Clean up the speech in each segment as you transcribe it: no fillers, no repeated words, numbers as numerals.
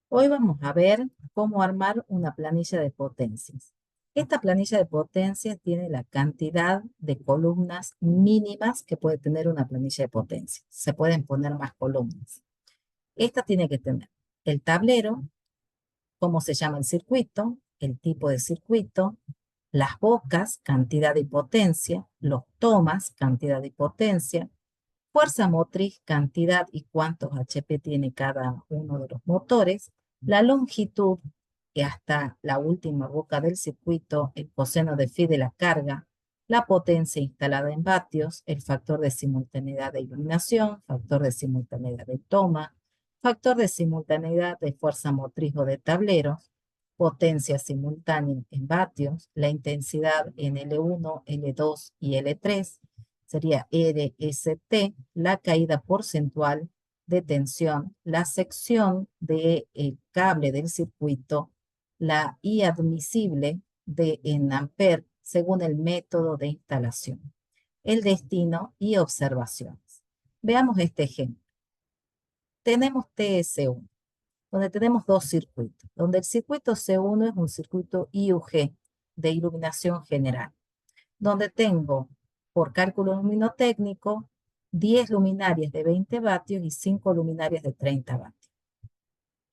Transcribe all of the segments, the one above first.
Hoy vamos a ver cómo armar una planilla de potencias. Esta planilla de potencias tiene la cantidad de columnas mínimas que puede tener una planilla de potencias. Se pueden poner más columnas. Esta tiene que tener el tablero, cómo se llama el circuito, el tipo de circuito, las bocas, cantidad y potencia, los tomas, cantidad y potencia, fuerza motriz, cantidad y cuántos HP tiene cada uno de los motores, la longitud, que hasta la última boca del circuito, el coseno de phi de la carga, la potencia instalada en vatios, el factor de simultaneidad de iluminación, factor de simultaneidad de toma, factor de simultaneidad de fuerza motriz o de tableros, potencia simultánea en vatios, la intensidad en L1, L2 y L3, sería RST, la caída porcentual de tensión, la sección del cable del circuito, la I admisible en amper según el método de instalación, el destino y observaciones. Veamos este ejemplo. Tenemos TS1, donde tenemos dos circuitos, donde el circuito C1 es un circuito IUG de iluminación general, donde tengo por cálculo luminotécnico 10 luminarias de 20 vatios y 5 luminarias de 30 vatios.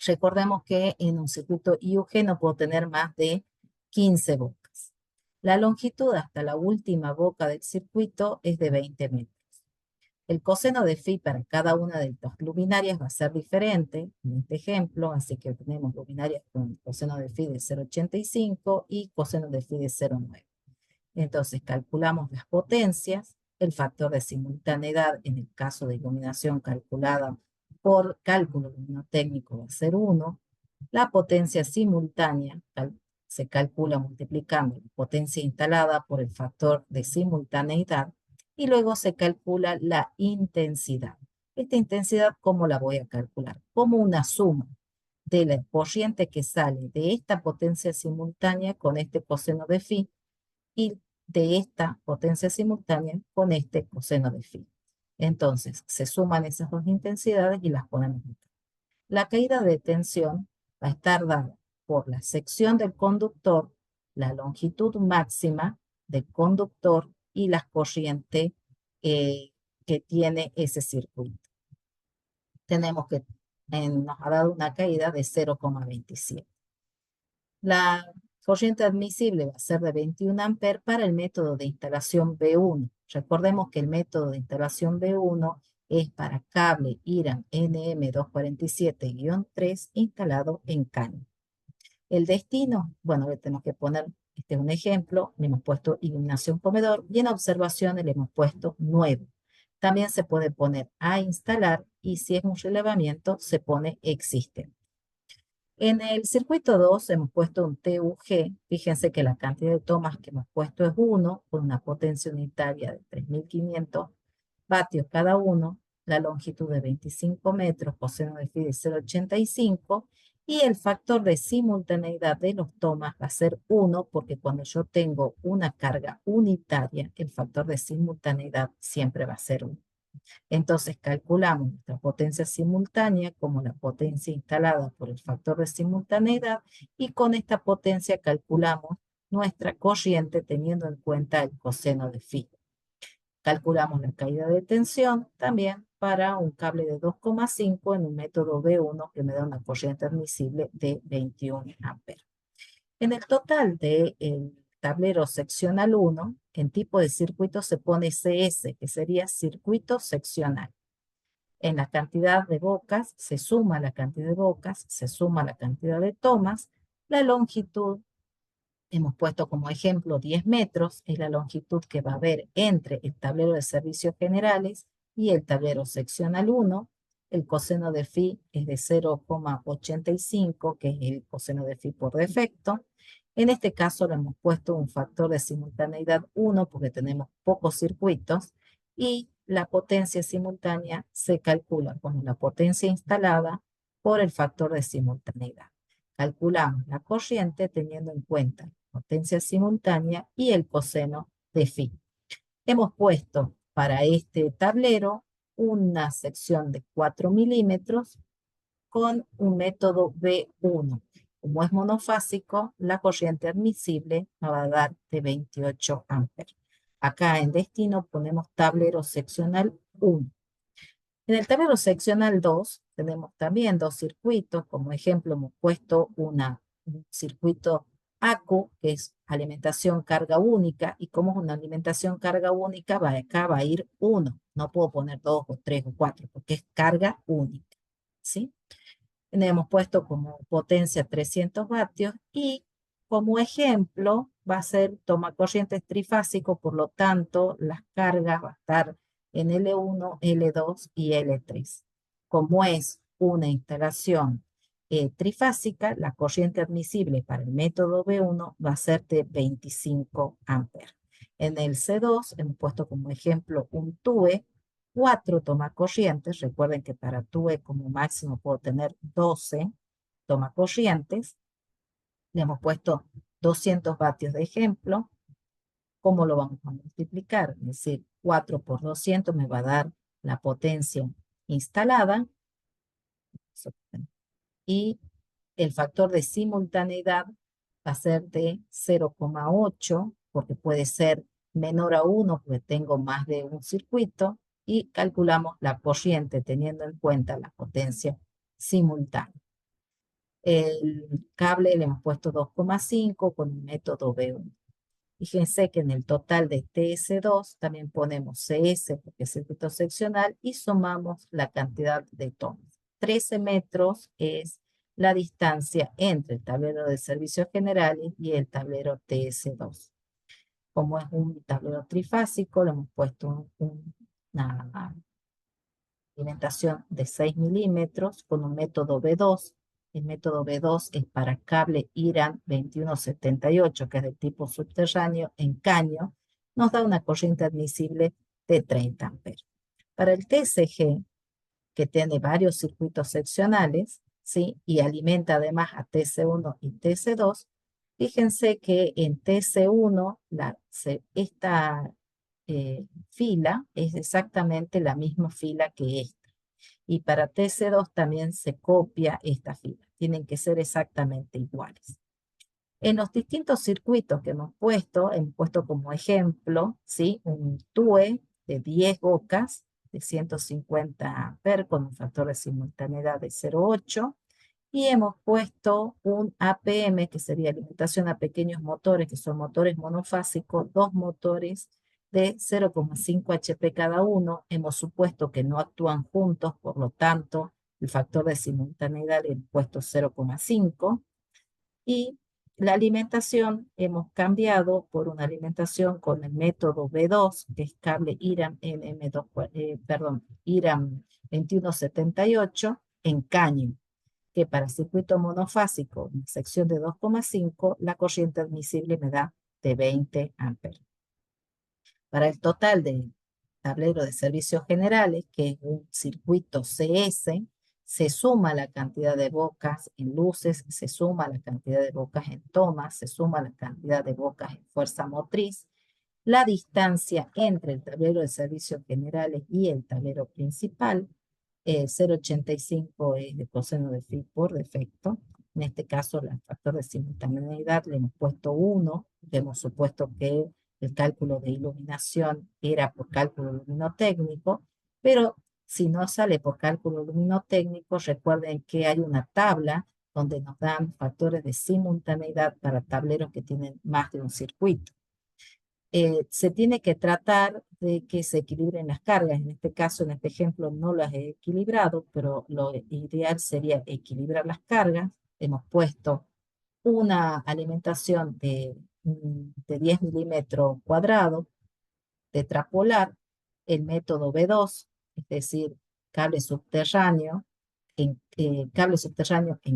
Recordemos que en un circuito IUG no puedo tener más de 15 bocas. La longitud hasta la última boca del circuito es de 20 metros. El coseno de phi para cada una de las luminarias va a ser diferente en este ejemplo, así que tenemos luminarias con coseno de phi de 0,85 y coseno de phi de 0,9. Entonces calculamos las potencias, el factor de simultaneidad en el caso de iluminación calculada por cálculo luminotécnico va a ser 1. La potencia simultánea se calcula multiplicando la potencia instalada por el factor de simultaneidad y luego se calcula la intensidad. Esta intensidad, ¿cómo la voy a calcular? Como una suma de la corriente que sale de esta potencia simultánea con este coseno de phi y de esta potencia simultánea con este coseno de phi. Entonces, se suman esas dos intensidades y las ponemos acá. La caída de tensión va a estar dada por la sección del conductor, la longitud máxima del conductor y la corriente que tiene ese circuito. Tenemos que nos ha dado una caída de 0,27. La corriente admisible va a ser de 21 amperes para el método de instalación B1. Recordemos que el método de instalación B1 es para cable IRAM NM247-3 instalado en caño. El destino, bueno, le tenemos que poner, este es un ejemplo, le hemos puesto iluminación comedor y en observaciones le hemos puesto nuevo. También se puede poner a instalar y si es un relevamiento se pone existe. En el circuito 2 hemos puesto un TUG. Fíjense que la cantidad de tomas que hemos puesto es 1 con una potencia unitaria de 3.500 vatios cada uno, la longitud de 25 metros, coseno de phi de 0,85 y el factor de simultaneidad de los tomas va a ser 1 porque cuando yo tengo una carga unitaria, el factor de simultaneidad siempre va a ser 1. Entonces calculamos nuestra potencia simultánea como la potencia instalada por el factor de simultaneidad y con esta potencia calculamos nuestra corriente teniendo en cuenta el coseno de phi. Calculamos la caída de tensión también para un cable de 2,5 en un método B1 que me da una corriente admisible de 21 amperes. En el total del tablero seccional 1, en tipo de circuito se pone CS, que sería circuito seccional. En la cantidad de bocas se suma la cantidad de bocas, se suma la cantidad de tomas, la longitud, hemos puesto como ejemplo 10 metros, es la longitud que va a haber entre el tablero de servicios generales y el tablero seccional 1. El coseno de phi es de 0,85, que es el coseno de phi por defecto. En este caso le hemos puesto un factor de simultaneidad 1 porque tenemos pocos circuitos y la potencia simultánea se calcula con la potencia instalada por el factor de simultaneidad. Calculamos la corriente teniendo en cuenta la potencia simultánea y el coseno de phi. Hemos puesto para este tablero una sección de 4 milímetros con un método B1. Como es monofásico, la corriente admisible me va a dar de 28 amperes. Acá en destino ponemos tablero seccional 1. En el tablero seccional 2 tenemos también dos circuitos. Como ejemplo hemos puesto un circuito ACU, que es alimentación carga única, y como es una alimentación carga única, acá va a ir 1. No puedo poner 2 o 3 o 4 porque es carga única, ¿sí? Hemos puesto como potencia 300 vatios y como ejemplo va a ser toma corrientes trifásico, por lo tanto las cargas va a estar en L1, L2 y L3. Como es una instalación trifásica, la corriente admisible para el método B1 va a ser de 25 amperes. En el C2 hemos puesto como ejemplo un TUE, 4 tomacorrientes. Recuerden que para TUE como máximo puedo tener 12 tomacorrientes. Le hemos puesto 200 vatios de ejemplo. ¿Cómo lo vamos a multiplicar? Es decir, 4 por 200 me va a dar la potencia instalada. Y el factor de simultaneidad va a ser de 0,8, porque puede ser menor a 1, porque tengo más de un circuito, y calculamos la corriente teniendo en cuenta la potencia simultánea. El cable le hemos puesto 2,5 con un método B1. Fíjense que en el total de TS2 también ponemos CS porque es circuito seccional y sumamos la cantidad de tomas. 13 metros es la distancia entre el tablero de servicios generales y el tablero TS2. Como es un tablero trifásico, le hemos puesto una alimentación de 6 milímetros con un método B2. El método B2 es para cable IRAN 2178, que es de tipo subterráneo en caño. Nos da una corriente admisible de 30 amperes. Para el TSG, que tiene varios circuitos seccionales, ¿sí? Y alimenta además a TC1 y TC2, fíjense que en TC1 esta fila es exactamente la misma fila que esta. Y para TC2 también se copia esta fila. Tienen que ser exactamente iguales. En los distintos circuitos que hemos puesto como ejemplo, ¿sí? Un TUE de 10 bocas de 150 amperes con un factor de simultaneidad de 0,8 y hemos puesto un APM, que sería alimentación a pequeños motores, que son motores monofásicos, dos motores de 0,5 HP cada uno. Hemos supuesto que no actúan juntos, por lo tanto, el factor de simultaneidad le hemos puesto 0,5. Y la alimentación hemos cambiado por una alimentación con el método B2, que es cable IRAM NM2, IRAM 2178 en caño, que para circuito monofásico, en sección de 2,5, la corriente admisible me da de 20 amperes. Para el total de tablero de servicios generales, que es un circuito CS, se suma la cantidad de bocas en luces, se suma la cantidad de bocas en tomas, se suma la cantidad de bocas en fuerza motriz. La distancia entre el tablero de servicios generales y el tablero principal, 0,85 es de coseno de phi por defecto. En este caso, el factor de simultaneidad le hemos puesto 1, hemos supuesto que el cálculo de iluminación era por cálculo luminotécnico, pero si no sale por cálculo luminotécnico, recuerden que hay una tabla donde nos dan factores de simultaneidad para tableros que tienen más de un circuito. Se tiene que tratar de que se equilibren las cargas. En este caso, en este ejemplo, no las he equilibrado, pero lo ideal sería equilibrar las cargas. Hemos puesto una alimentación de 10 milímetros cuadrados, tetrapolar, el método B2, es decir, cable subterráneo en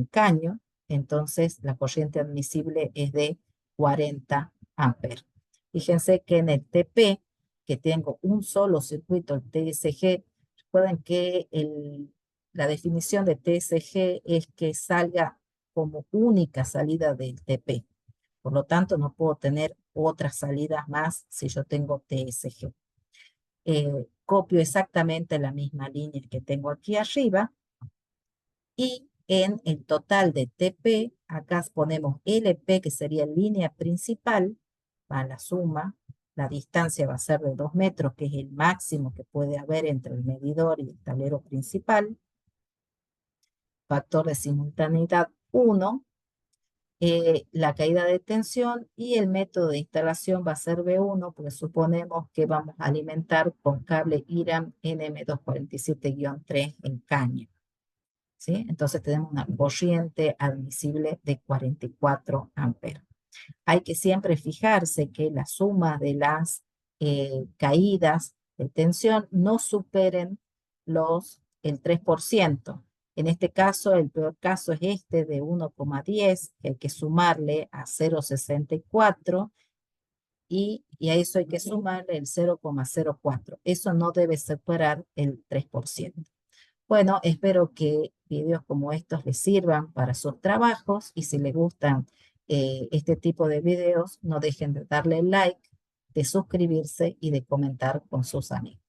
caño. Entonces la corriente admisible es de 40 amperes. Fíjense que en el TP, que tengo un solo circuito, el TSG, recuerden que la definición de TSG es que salga como única salida del TP. Por lo tanto, no puedo tener otras salidas más si yo tengo TSG. Copio exactamente la misma línea que tengo aquí arriba y en el total de TP, acá ponemos LP, que sería línea principal, va a la suma, la distancia va a ser de 2 metros, que es el máximo que puede haber entre el medidor y el tablero principal, factor de simultaneidad 1, la caída de tensión y el método de instalación va a ser B1, porque suponemos que vamos a alimentar con cable IRAM NM247-3 en caña. ¿Sí? Entonces tenemos una corriente admisible de 44 amperes. Hay que siempre fijarse que la suma de las caídas de tensión no superen el 3%. En este caso, el peor caso es este de 1,10, que hay que sumarle a 0,64 y a eso hay que sumarle el 0,04. Eso no debe superar el 3%. Bueno, espero que videos como estos les sirvan para sus trabajos y si les gustan este tipo de videos, no dejen de darle like, de suscribirse y de comentar con sus amigos.